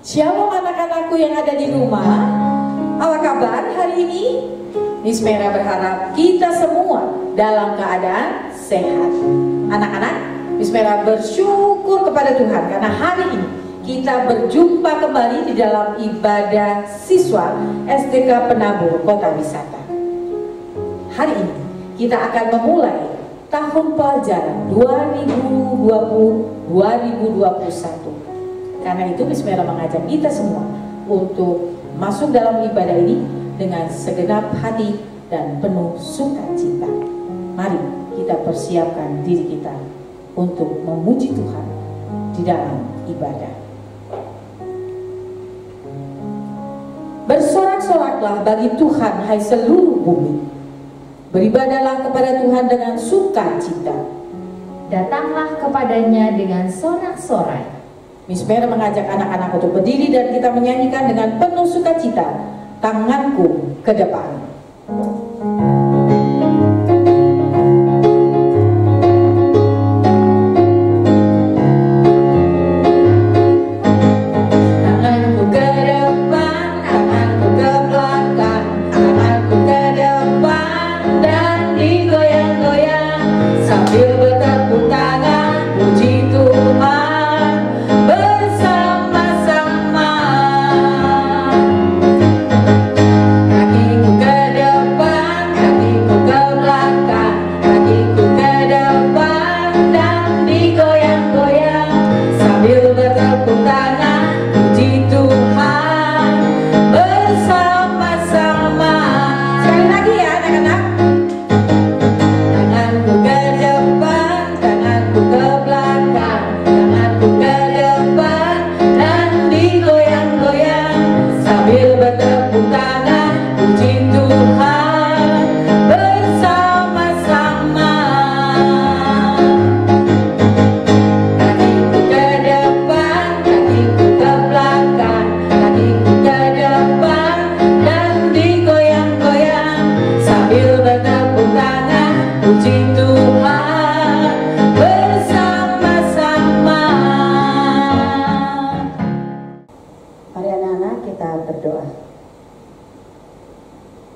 Shalom anak-anakku yang ada di rumah. Apa kabar hari ini? Miss Mera berharap kita semua dalam keadaan sehat. Anak-anak, Miss Mera bersyukur kepada Tuhan karena hari ini kita berjumpa kembali di dalam ibadah siswa SDK Penabur Kota Wisata. Hari ini kita akan memulai tahun pelajaran 2020-2021. Karena itu Miss Mera mengajak kita semua untuk masuk dalam ibadah ini dengan segenap hati dan penuh sukacita. Mari kita persiapkan diri kita untuk memuji Tuhan di dalam ibadah. Bersorak-soraklah bagi Tuhan, hai seluruh bumi. Beribadahlah kepada Tuhan dengan sukacita. Datanglah kepadanya dengan sorak-sorai. Miss Mera mengajak anak-anak untuk berdiri dan kita menyanyikan dengan penuh sukacita, tanganku ke depan.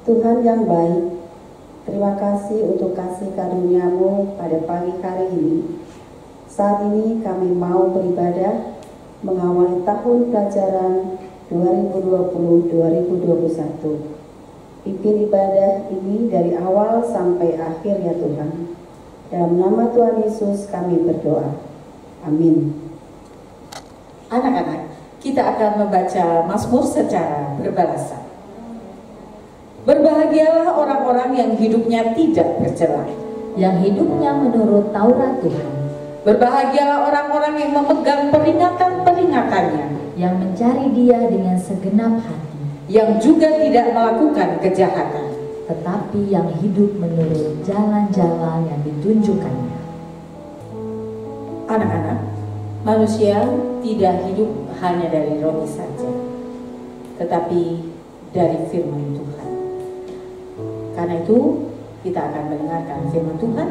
Tuhan yang baik, terima kasih untuk kasih karunia-Mu pada pagi hari ini. Saat ini kami mau beribadah mengawali tahun pelajaran 2020-2021. Pimpin ibadah ini dari awal sampai akhir ya Tuhan. Dalam nama Tuhan Yesus kami berdoa. Amin. Anak-anak, kita akan membaca Mazmur secara berbahasa. Berbahagialah orang-orang yang hidupnya tidak bercela, yang hidupnya menurut Taurat Tuhan. Berbahagialah orang-orang yang memegang peringatan-peringatannya, yang mencari Dia dengan segenap hati, yang juga tidak melakukan kejahatan, tetapi yang hidup menurut jalan-jalan yang ditunjukkannya. Anak-anak, manusia tidak hidup hanya dari roti saja, tetapi dari firman Tuhan. Karena itu kita akan mendengarkan firman Tuhan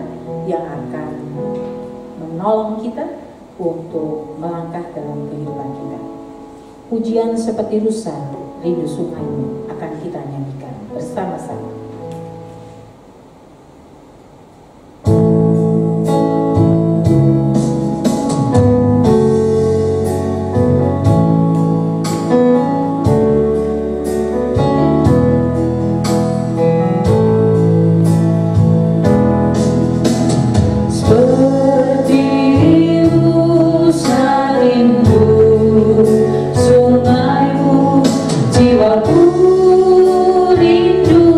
yang akan menolong kita untuk melangkah dalam kehidupan kita. Pujian seperti rusa, rindu sungaimu akan kita nyanyikan bersama-sama. Jiwaku rindu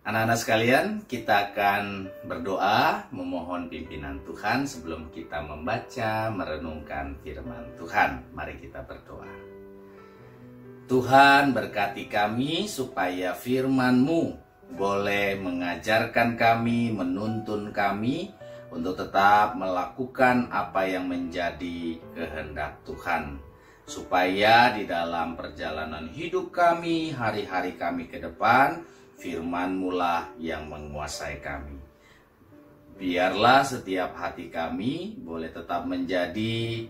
Anak-anak sekalian, kita akan berdoa memohon pimpinan Tuhan sebelum kita membaca, merenungkan firman Tuhan. Mari kita berdoa. Tuhan, berkati kami supaya firman-Mu boleh mengajarkan kami, menuntun kami untuk tetap melakukan apa yang menjadi kehendak Tuhan. Supaya di dalam perjalanan hidup kami, hari-hari kami ke depan, firman-Mu lah yang menguasai kami. Biarlah setiap hati kami boleh tetap menjadi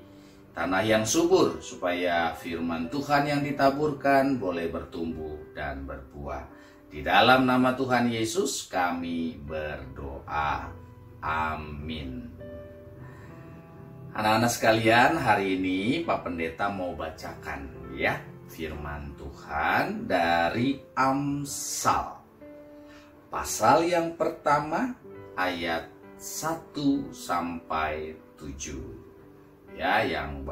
tanah yang subur, supaya firman Tuhan yang ditaburkan boleh bertumbuh dan berbuah. Di dalam nama Tuhan Yesus kami berdoa. Amin. Anak-anak sekalian, hari ini Pak Pendeta mau bacakan ya firman Tuhan dari Amsal. Pasal yang pertama ayat 1 sampai 7. Ya, yang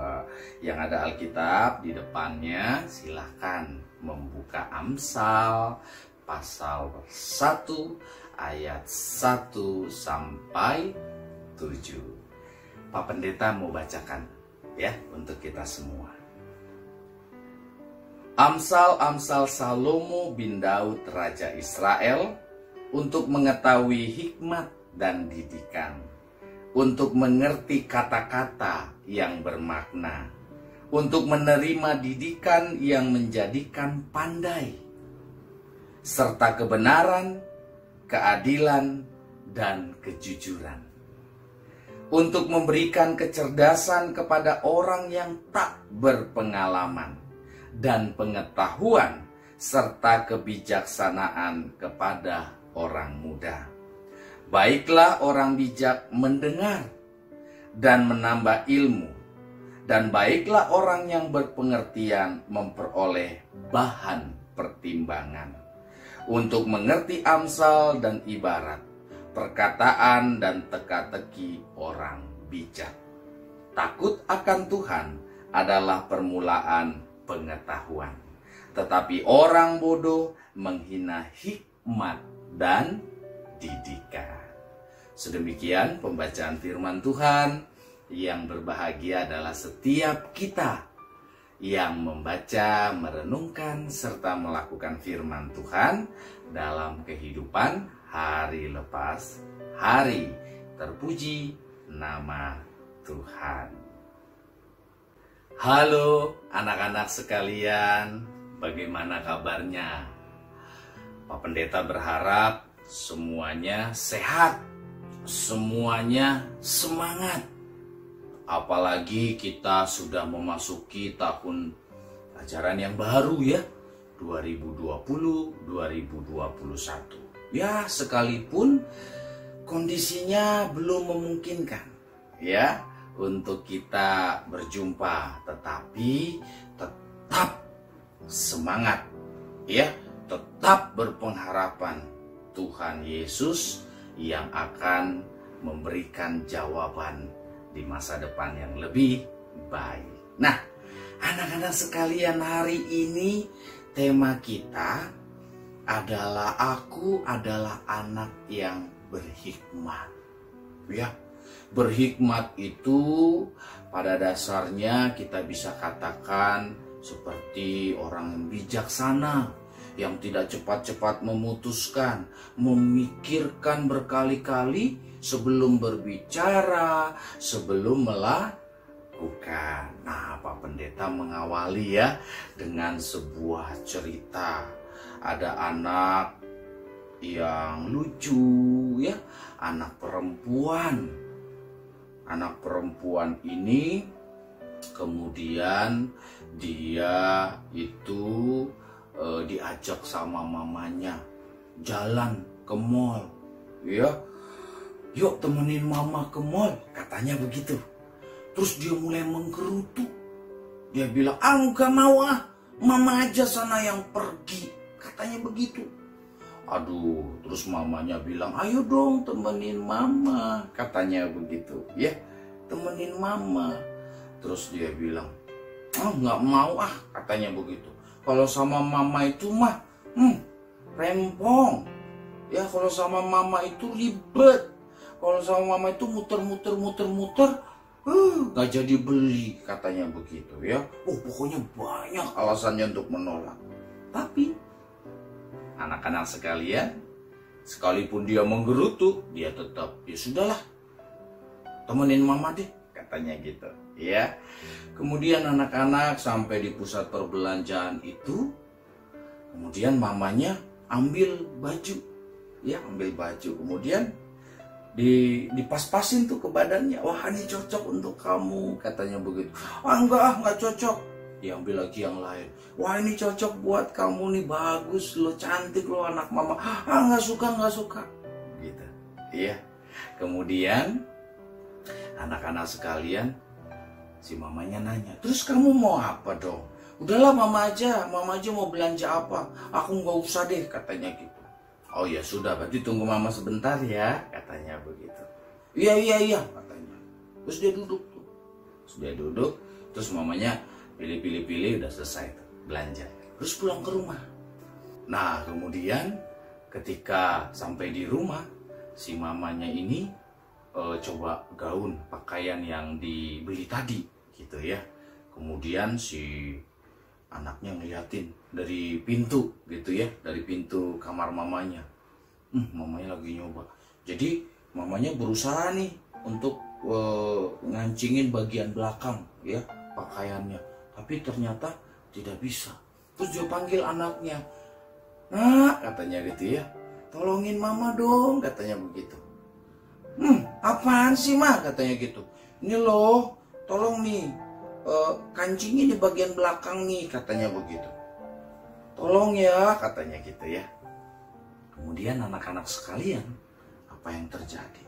ada Alkitab di depannya silahkan membuka Amsal pasal 1 ayat 1 sampai 7. Pak Pendeta mau bacakan ya untuk kita semua. Amsal-amsal Salomo bin Daud Raja Israel untuk mengetahui hikmat dan didikan, untuk mengerti kata-kata yang bermakna, untuk menerima didikan yang menjadikan pandai, serta kebenaran, keadilan, dan kejujuran, untuk memberikan kecerdasan kepada orang yang tak berpengalaman, dan pengetahuan serta kebijaksanaan kepada orang muda. Baiklah orang bijak mendengar dan menambah ilmu, dan baiklah orang yang berpengertian memperoleh bahan pertimbangan, untuk mengerti amsal dan ibarat, perkataan dan teka-teki orang bijak. Takut akan Tuhan adalah permulaan pengetahuan, tetapi orang bodoh menghina hikmat dan didikan. Sedemikian pembacaan firman Tuhan. Yang berbahagia adalah setiap kita yang membaca, merenungkan, serta melakukan firman Tuhan dalam kehidupan hari lepas hari. Terpuji nama Tuhan. Halo anak-anak sekalian, bagaimana kabarnya? Pak Pendeta berharap semuanya sehat, semuanya semangat. Apalagi kita sudah memasuki tahun ajaran yang baru ya, 2020-2021. Ya, sekalipun kondisinya belum memungkinkan ya untuk kita berjumpa, tetapi tetap semangat ya, tetap berpengharapan Tuhan Yesus yang akan memberikan jawaban di masa depan yang lebih baik. Nah, anak-anak sekalian, hari ini tema kita adalah aku adalah anak yang berhikmat. Ya, berhikmat itu pada dasarnya kita bisa katakan seperti orang yang bijaksana, yang tidak cepat-cepat memutuskan, memikirkan berkali-kali sebelum berbicara, sebelum melakukan. Nah, Pak Pendeta mengawali ya dengan sebuah cerita. Ada anak yang lucu ya, anak perempuan. Anak perempuan ini kemudian dia itu diajak sama mamanya jalan ke mall ya. yuk temenin mama ke mall, katanya begitu. Terus dia mulai menggerutu. Dia bilang, enggak mau mama aja sana yang pergi, katanya begitu. Aduh, terus mamanya bilang, ayo dong temenin mama, katanya begitu. Ya, temenin mama. Terus dia bilang, nggak mau katanya begitu. Kalau sama mama itu mah, rempong. Ya, kalau sama mama itu ribet. Kalau sama mama itu muter-muter, nggak jadi beli, katanya begitu ya. Pokoknya banyak alasannya untuk menolak. Tapi anak-anak sekalian, sekalipun dia menggerutu, dia tetap, ya sudahlah, temenin mama deh, katanya gitu ya. Kemudian anak-anak sampai di pusat perbelanjaan itu, kemudian mamanya ambil baju, ya ambil baju, kemudian dipas-pasin tuh ke badannya. Wah, ini cocok untuk kamu, katanya begitu. Enggak cocok. Diambil lagi yang lain. Wah, ini cocok buat kamu nih, bagus lo, cantik lo anak mama. Nggak suka. Gitu. Iya. Kemudian anak-anak sekalian, si mamanya nanya, terus kamu mau apa dong? Udahlah mama aja mau belanja apa? Aku nggak usah deh, katanya gitu. Oh ya sudah, berarti tunggu mama sebentar ya, katanya begitu. Iya, katanya. Terus dia duduk tuh. Terus mamanya pilih, udah selesai tuh, belanja. Terus pulang ke rumah. Nah, kemudian ketika sampai di rumah, si mamanya ini coba gaun pakaian yang dibeli tadi, gitu ya. Kemudian si anaknya ngeliatin dari pintu gitu ya, dari pintu kamar mamanya. Mamanya lagi nyoba. Jadi mamanya berusaha nih untuk ngancingin bagian belakang ya pakaiannya, tapi ternyata tidak bisa. Terus dia panggil anaknya, nah katanya gitu ya, tolongin mama dong, katanya begitu. Apaan sih mah, katanya gitu. Ini loh, tolong nih kancingin di bagian belakang nih, katanya begitu. Tolong ya, katanya gitu ya. Kemudian anak-anak sekalian, apa yang terjadi?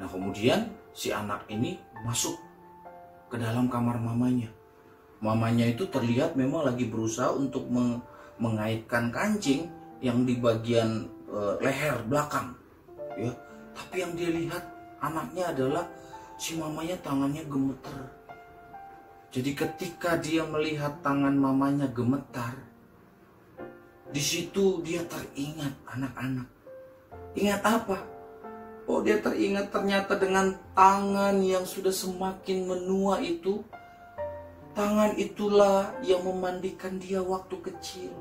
Nah, kemudian si anak ini masuk ke dalam kamar mamanya. Mamanya itu terlihat memang lagi berusaha untuk mengaitkan kancing yang di bagian leher belakang, ya. Tapi yang dia lihat anaknya adalah si mamanya tangannya gemeter. Jadi ketika dia melihat tangan mamanya gemetar, di situ dia teringat anak-anak. Ingat apa? Oh, dia teringat ternyata dengan tangan yang sudah semakin menua itu. Tangan itulah yang memandikan dia waktu kecil.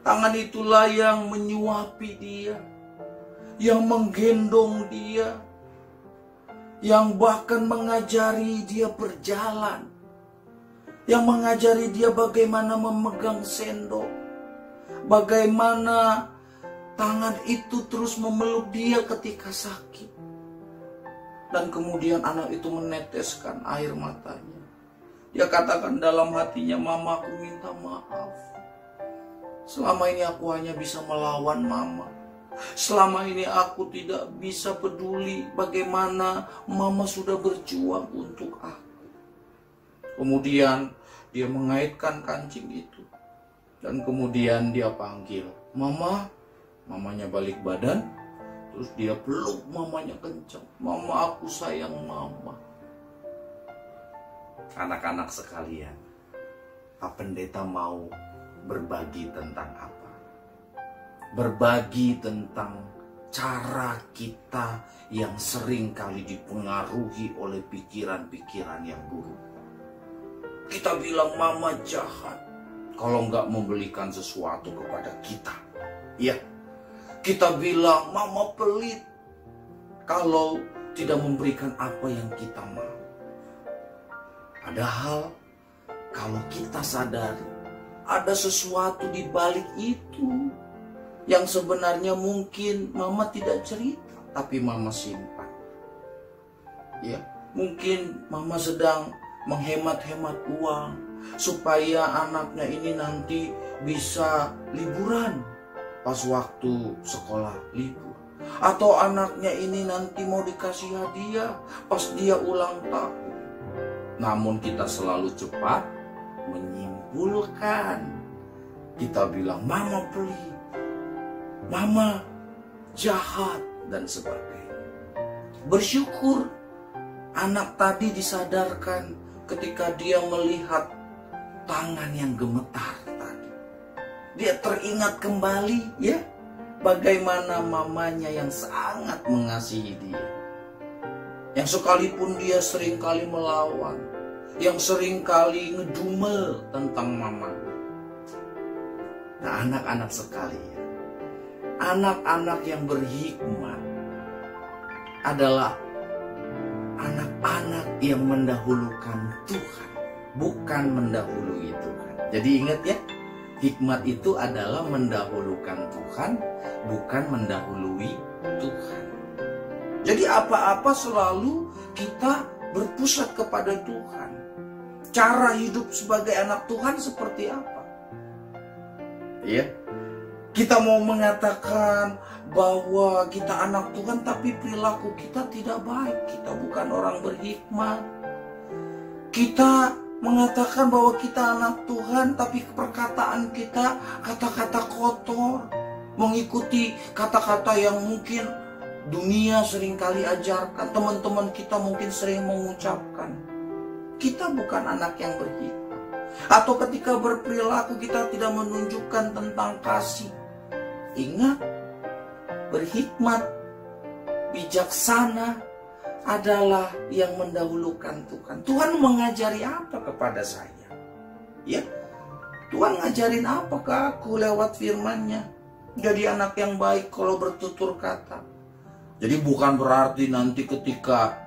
Tangan itulah yang menyuapi dia, yang menggendong dia, yang bahkan mengajari dia berjalan, yang mengajari dia bagaimana memegang sendok, bagaimana tangan itu terus memeluk dia ketika sakit. Dan kemudian anak itu meneteskan air matanya. Dia katakan dalam hatinya, mama, aku minta maaf. Selama ini aku hanya bisa melawan mama. Selama ini aku tidak bisa peduli bagaimana mama sudah berjuang untuk aku. Kemudian dia mengaitkan kancing itu. Dan kemudian dia panggil, mama. Mamanya balik badan. Terus dia peluk mamanya kencang. Mama, aku sayang mama. Anak-anak sekalian, Pak Pendeta mau berbagi tentang apa? Berbagi tentang cara kita yang sering kali dipengaruhi oleh pikiran-pikiran yang buruk. Kita bilang mama jahat kalau nggak membelikan sesuatu kepada kita. Ya, kita bilang mama pelit kalau tidak memberikan apa yang kita mau. Padahal kalau kita sadari ada sesuatu di balik itu yang sebenarnya mungkin mama tidak cerita, tapi mama simpan. Ya, mungkin mama sedang menghemat-hemat uang supaya anaknya ini nanti bisa liburan pas waktu sekolah libur. Atau anaknya ini nanti mau dikasih hadiah pas dia ulang tahun. Namun kita selalu cepat menyimpulkan. Kita bilang, mama pelit, mama jahat, dan sebagainya. Bersyukur anak tadi disadarkan ketika dia melihat tangan yang gemetar tadi. Dia teringat kembali ya, bagaimana mamanya yang sangat mengasihi dia. Yang sekalipun dia seringkali melawan, yang seringkali ngedumel tentang mamanya. Nah, anak-anak sekalian, anak-anak yang berhikmat adalah anak-anak yang mendahulukan Tuhan, bukan mendahului Tuhan. Jadi ingat ya, hikmat itu adalah mendahulukan Tuhan, bukan mendahului Tuhan. Jadi apa-apa selalu kita berpusat kepada Tuhan. Cara hidup sebagai anak Tuhan seperti apa? Ya, kita mau mengatakan bahwa kita anak Tuhan tapi perilaku kita tidak baik, kita bukan orang berhikmat. Kita mengatakan bahwa kita anak Tuhan tapi perkataan kita kata-kata kotor, mengikuti kata-kata yang mungkin dunia seringkali ajarkan, teman-teman kita mungkin sering mengucapkan. Kita bukan anak yang berhikmat. Atau ketika berperilaku kita tidak menunjukkan tentang kasih. Ingat, berhikmat, bijaksana adalah yang mendahulukan Tuhan. Tuhan mengajari apa kepada saya? Ya, Tuhan ngajarin apa ke aku lewat firman-Nya? Jadi anak yang baik kalau bertutur kata. Jadi bukan berarti nanti ketika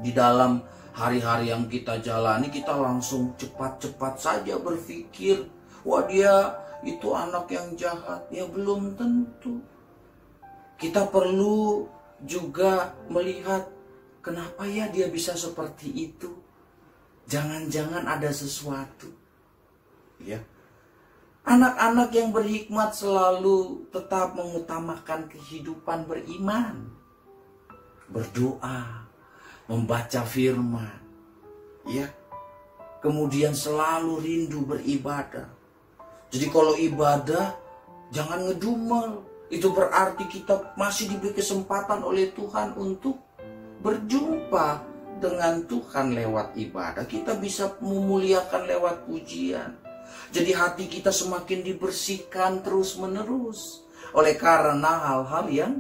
di dalam hari-hari yang kita jalani kita langsung cepat-cepat saja berpikir, wah dia itu anak yang jahat. Ya belum tentu. Kita perlu juga melihat kenapa ya dia bisa seperti itu. Jangan-jangan ada sesuatu. Ya. Anak-anak yang berhikmat selalu tetap mengutamakan kehidupan beriman. Berdoa, membaca firman. Ya. Kemudian selalu rindu beribadah. Jadi kalau ibadah jangan ngedumel. Itu berarti kita masih diberi kesempatan oleh Tuhan untuk berjumpa dengan Tuhan lewat ibadah. Kita bisa memuliakan lewat pujian. Jadi hati kita semakin dibersihkan terus menerus. Oleh karena hal-hal yang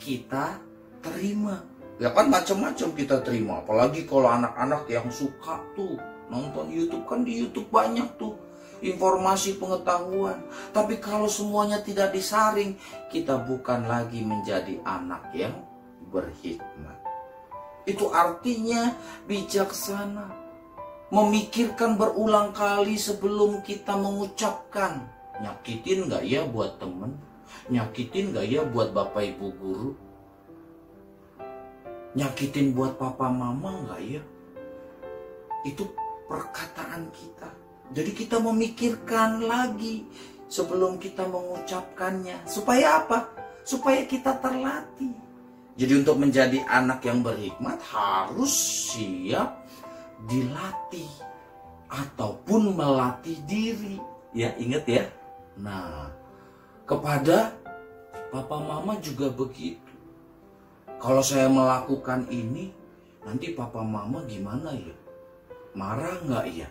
kita terima. Ya kan macam-macam kita terima. Apalagi kalau anak-anak yang suka tuh nonton YouTube. Kan di YouTube banyak tuh informasi pengetahuan. Tapi kalau semuanya tidak disaring, kita bukan lagi menjadi anak yang berhikmat. Itu artinya bijaksana. Memikirkan berulang kali sebelum kita mengucapkan. Nyakitin gak ya buat temen? Nyakitin gak ya buat bapak ibu guru? Nyakitin buat papa mama gak ya? Itu perkataan kita. Jadi kita memikirkan lagi sebelum kita mengucapkannya. Supaya apa? Supaya kita terlatih. Jadi untuk menjadi anak yang berhikmat harus siap dilatih ataupun melatih diri. Ya ingat ya. Nah, kepada papa mama juga begitu. Kalau saya melakukan ini, nanti papa mama gimana ya? Marah nggak ya?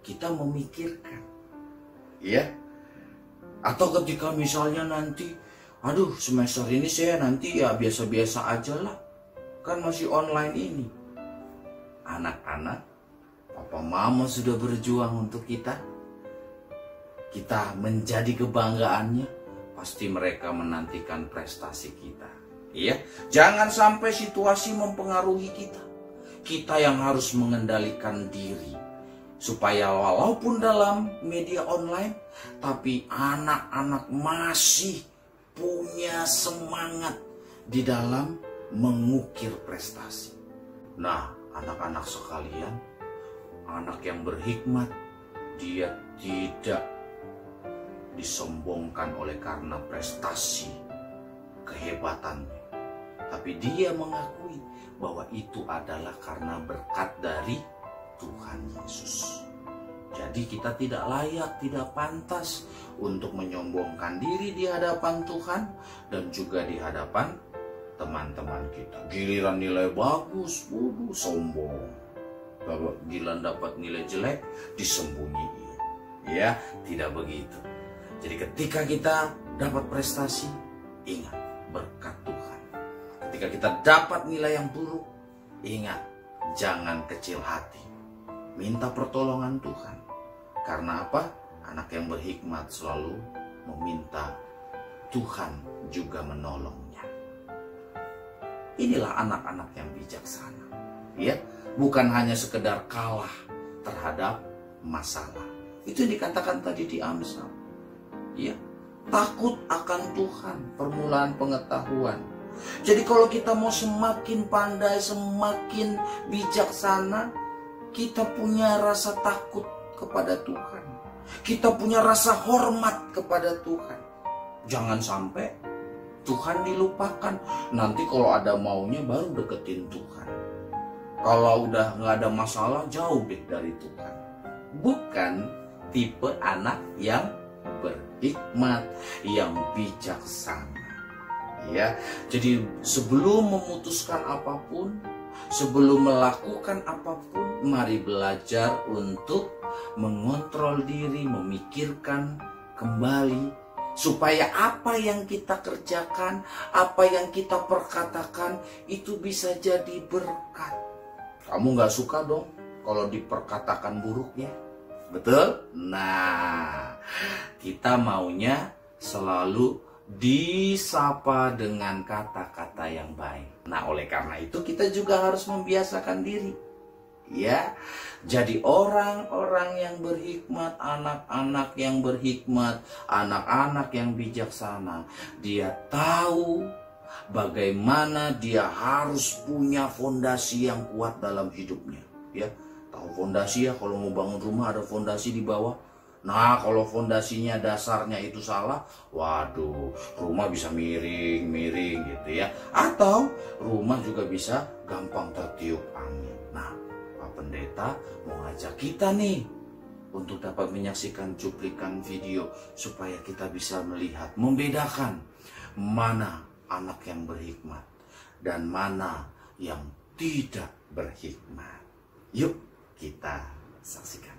Kita memikirkan. Ya. Atau ketika misalnya nanti, aduh semester ini saya nanti ya biasa-biasa aja lah. Kan masih online ini. Anak-anak, papa mama sudah berjuang untuk kita. Kita menjadi kebanggaannya. Pasti mereka menantikan prestasi kita. Ya, jangan sampai situasi mempengaruhi kita. Kita yang harus mengendalikan diri. Supaya walaupun dalam media online, tapi anak-anak masih punya semangat di dalam mengukir prestasi. Nah, anak-anak sekalian, anak yang berhikmat, dia tidak disombongkan oleh karena prestasi, kehebatannya. tapi dia mengakui bahwa itu adalah karena berkat dari Tuhan Yesus. Jadi kita tidak layak, tidak pantas untuk menyombongkan diri di hadapan Tuhan dan juga di hadapan teman-teman kita. Giliran nilai bagus, sombong. Giliran dapat nilai jelek, disembunyiin. Ya, tidak begitu. Jadi ketika kita dapat prestasi, ingat berkat Tuhan. Ketika kita dapat nilai yang buruk, ingat jangan kecil hati. Minta pertolongan Tuhan. Karena apa? Anak yang berhikmat selalu meminta Tuhan juga menolongnya. Inilah anak-anak yang bijaksana. Ya, bukan hanya sekedar kalah terhadap masalah. Itu yang dikatakan tadi di Amsal. Ya, takut akan Tuhan, permulaan pengetahuan. Jadi kalau kita mau semakin pandai, semakin bijaksana, kita punya rasa takut kepada Tuhan. Kita punya rasa hormat kepada Tuhan. Jangan sampai Tuhan dilupakan. Nanti kalau ada maunya baru deketin Tuhan. Kalau udah nggak ada masalah, jauh deh dari Tuhan. Bukan tipe anak yang berhikmat, yang bijaksana. Ya, jadi sebelum memutuskan apapun, sebelum melakukan apapun, mari belajar untuk mengontrol diri, memikirkan kembali supaya apa yang kita kerjakan, apa yang kita perkatakan itu bisa jadi berkat. Kamu nggak suka dong kalau diperkatakan buruk ya? Betul? Nah, kita maunya selalu disapa dengan kata-kata yang baik. Nah, oleh karena itu kita juga harus membiasakan diri. Ya, jadi orang-orang yang berhikmat, anak-anak yang berhikmat, anak-anak yang bijaksana, dia tahu bagaimana dia harus punya fondasi yang kuat dalam hidupnya. Ya, tahu fondasi ya, kalau mau bangun rumah ada fondasi di bawah. Nah, kalau fondasinya dasarnya itu salah, waduh, rumah bisa miring-miring gitu ya. Atau rumah juga bisa gampang tertiup angin. Nah, Pak Pendeta mau ngajak kita nih untuk dapat menyaksikan cuplikan video supaya kita bisa melihat, membedakan mana anak yang berhikmat dan mana yang tidak berhikmat. Yuk kita saksikan.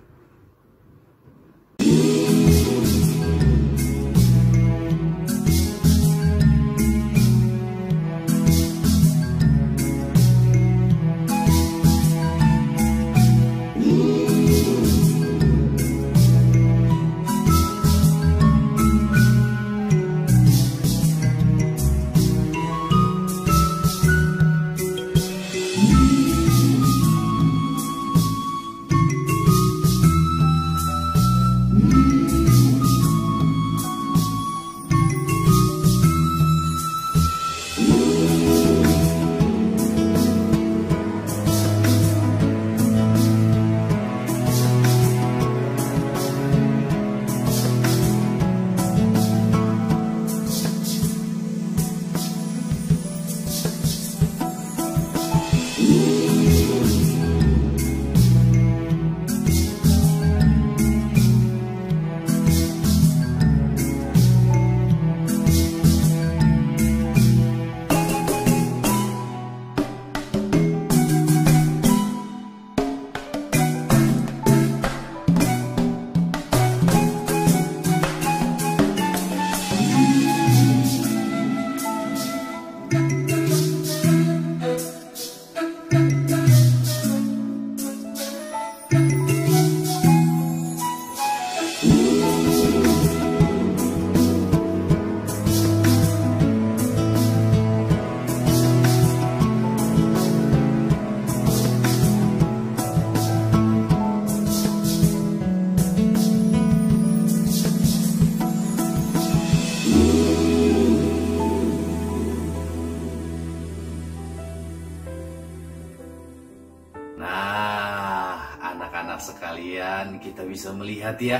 anak-anak sekalian, kita bisa melihat ya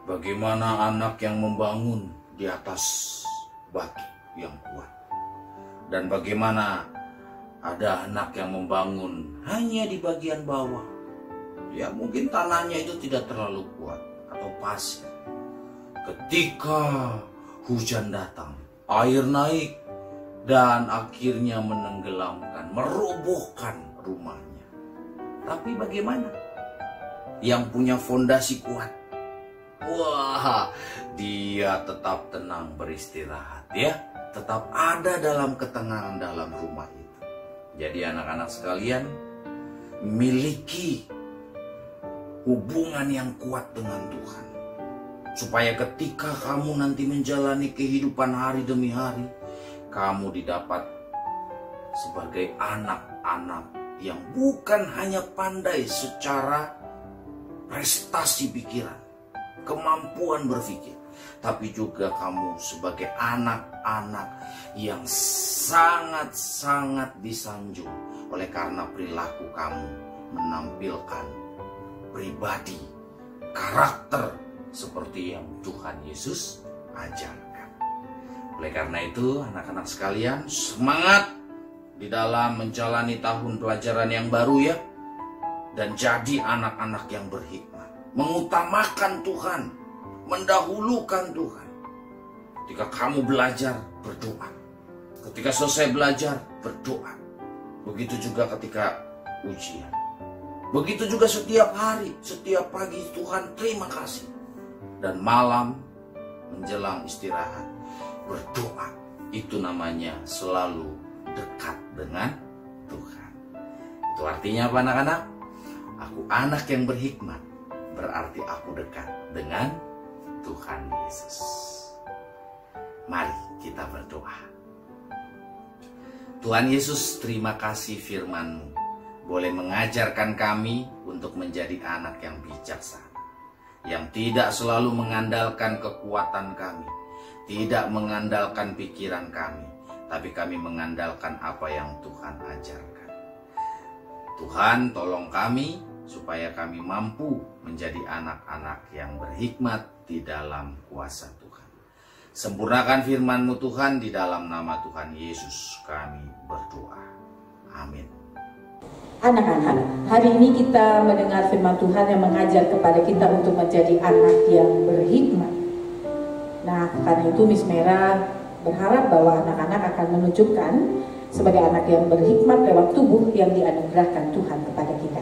bagaimana anak yang membangun di atas batu yang kuat. Dan bagaimana ada anak yang membangun hanya di bagian bawah. Ya mungkin tanahnya itu tidak terlalu kuat atau pasir. Ketika hujan datang, air naik dan akhirnya menenggelamkan, merobohkan rumahnya. Tapi bagaimana yang punya fondasi kuat? Wah, dia tetap tenang beristirahat ya. Tetap ada dalam ketenangan dalam rumah itu. Jadi anak-anak sekalian, miliki hubungan yang kuat dengan Tuhan. Supaya ketika kamu nanti menjalani kehidupan hari demi hari, kamu didapat sebagai anak-anak yang bukan hanya pandai secara prestasi pikiran, kemampuan berpikir, tapi juga kamu sebagai anak-anak yang sangat-sangat disanjung oleh karena perilaku kamu menampilkan pribadi, karakter seperti yang Tuhan Yesus ajarkan. Oleh karena itu, anak-anak sekalian, semangat di dalam menjalani tahun pelajaran yang baru ya. Dan jadi anak-anak yang berhikmat, mengutamakan Tuhan, mendahulukan Tuhan. Ketika kamu belajar, berdoa. Ketika selesai belajar, berdoa. Begitu juga ketika ujian. Begitu juga setiap hari, setiap pagi, Tuhan terima kasih. Dan malam menjelang istirahat, berdoa. Itu namanya selalu dekat dengan Tuhan. Itu artinya apa anak-anak? Aku anak yang berhikmat, berarti aku dekat dengan Tuhan Yesus. Mari kita berdoa. Tuhan Yesus, terima kasih firman-Mu boleh mengajarkan kami untuk menjadi anak yang bijaksana, yang tidak selalu mengandalkan kekuatan kami, tidak mengandalkan pikiran kami, tapi kami mengandalkan apa yang Tuhan ajarkan. Tuhan, tolong kami supaya kami mampu menjadi anak-anak yang berhikmat di dalam kuasa Tuhan. Sempurnakan firman-Mu Tuhan, di dalam nama Tuhan Yesus kami berdoa. Amin. Anak-anak, hari ini kita mendengar firman Tuhan yang mengajar kepada kita untuk menjadi anak yang berhikmat. Nah, karena itu Miss Mera berharap bahwa anak-anak akan menunjukkan sebagai anak yang berhikmat lewat tubuh yang dianugerahkan Tuhan kepada kita.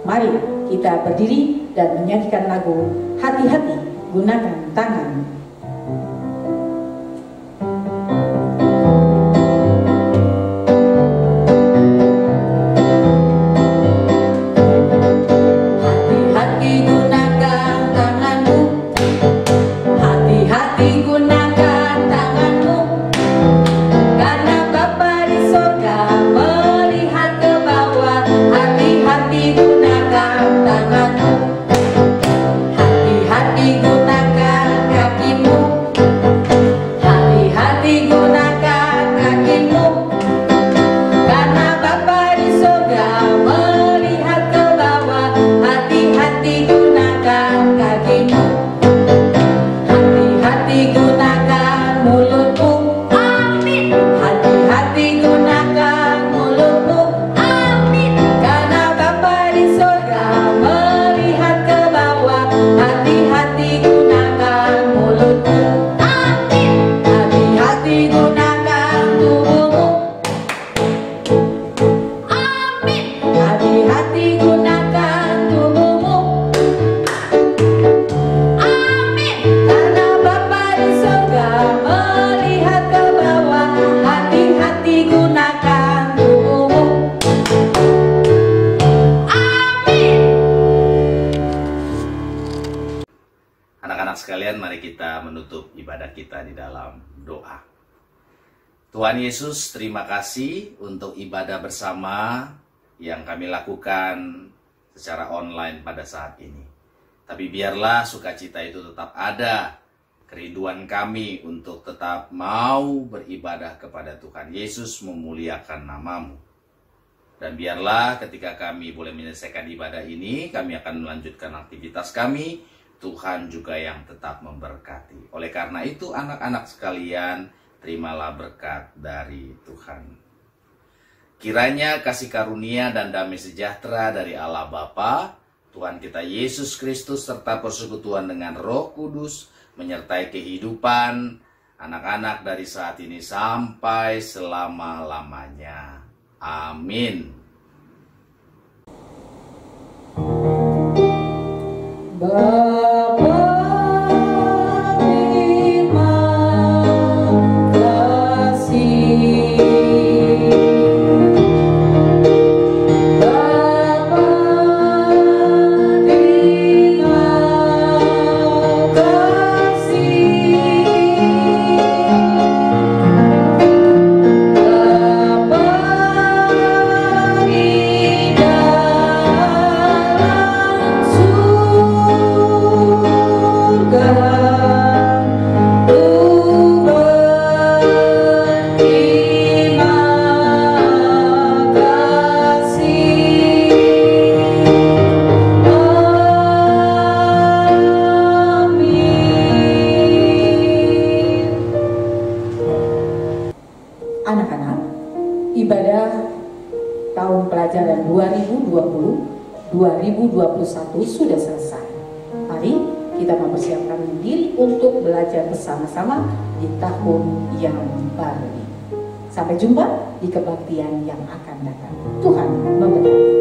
Mari kita berdiri dan menyanyikan lagu Hati-hati Gunakan Tangan. Sekalian, mari kita menutup ibadah kita di dalam doa. Tuhan Yesus, terima kasih untuk ibadah bersama yang kami lakukan secara online pada saat ini. Tapi biarlah sukacita itu tetap ada, kerinduan kami untuk tetap mau beribadah kepada Tuhan Yesus, memuliakan nama-Mu. Dan biarlah ketika kami boleh menyelesaikan ibadah ini, kami akan melanjutkan aktivitas kami. Tuhan juga yang tetap memberkati. Oleh karena itu, anak-anak sekalian, terimalah berkat dari Tuhan. Kiranya kasih karunia dan damai sejahtera dari Allah Bapa, Tuhan kita Yesus Kristus, serta persekutuan dengan Roh Kudus menyertai kehidupan anak-anak dari saat ini sampai selama-lamanya. Amin. Anak-anak, ibadah tahun pelajaran 2020-2021 sudah selesai. Mari kita mempersiapkan diri untuk belajar bersama-sama di tahun yang baru ini. Sampai jumpa di kebaktian yang akan datang. Tuhan memberkati.